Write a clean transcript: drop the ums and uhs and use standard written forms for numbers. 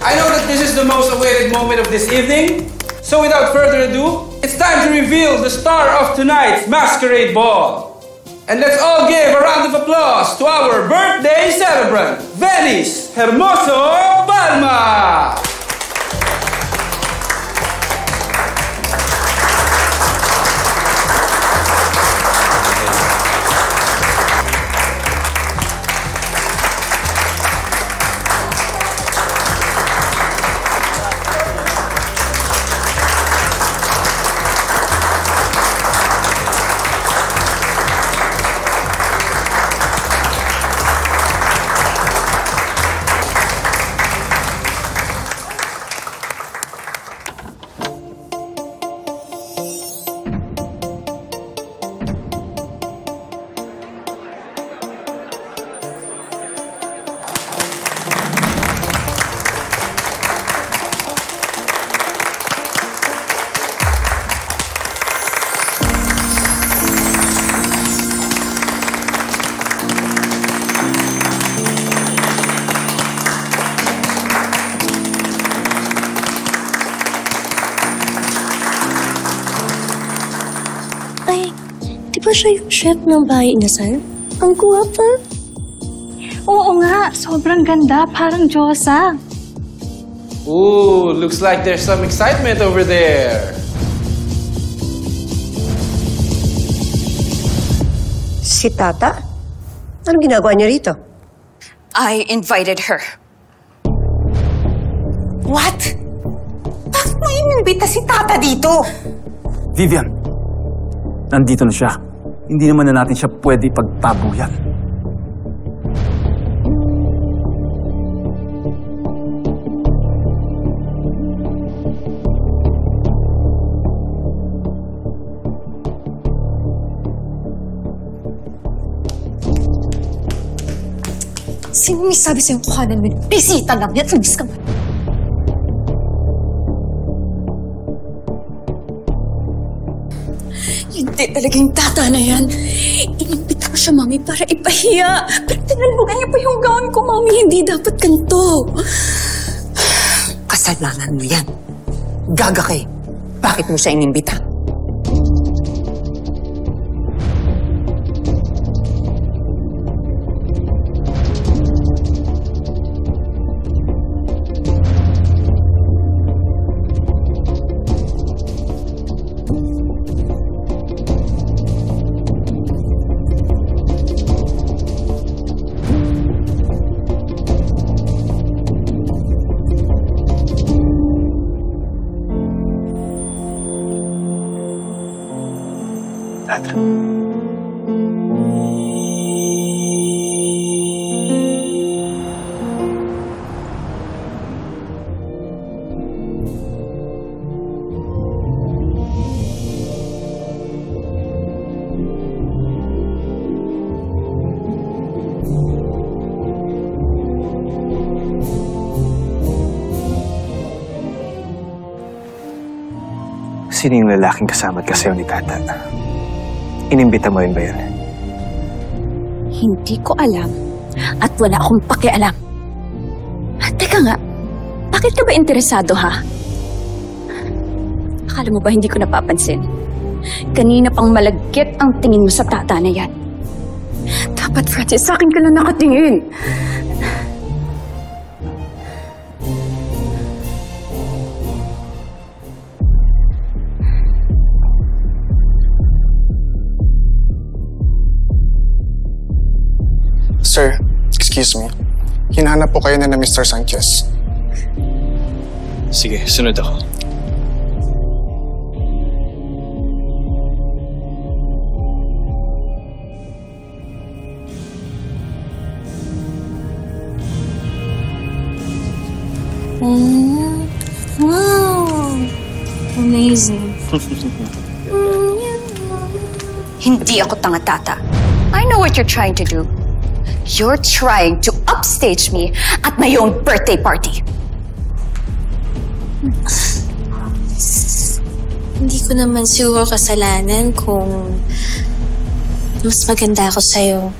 I know that this is the most awaited moment of this evening, so without further ado, it's time to reveal the star of tonight's masquerade ball. And let's all give a round of applause to our birthday celebrant, Venice Hermoso Palma! Di ba siya yung chef ng bahay inasal? Ang guwapa. Oo nga, sobrang ganda. Parang Diyosa. Ooh, looks like there's some excitement over there. Si Tata? Anong ginagawa niya rito? I invited her. What? Bakit mo inimbita si Tata dito? Vivian, nandito na siya. Hindi naman na natin siya pwede ipagtabuyan. Sino may sabi sa'yo kuhanan mo? Bisita lang yan. Tumis ka ba? Hindi talagang Tata na yan. Inimbita ko siya, Mami, para ipahiya. Pero tinalbugan niya pa yung gown ko, Mami. Hindi dapat ganito. Kasalanan mo yan. Gaga kay. Bakit mo siya inimbita? Tata. Sino yung lalaking kasama at kasayaw ni Tata? Inimbita mo rin ba yun? Hindi ko alam at wala akong pakialam. Teka nga, bakit ka ba interesado, ha? Akala mo ba hindi ko napapansin? Kanina pang malagkit ang tingin mo sa Tata na yan. Dapat, Francis, sa akin ka lang nakatingin. Sir, excuse me. Hinahanap po kayo na Mr. Sanchez. Sige, sunod ako. Wow! Amazing. Hindi ako tanga, Tata. I know what you're trying to do. You're trying to upstage me at my own birthday party. Hindi ko naman siguro kasalanan kung mas maganda ako sa'yo.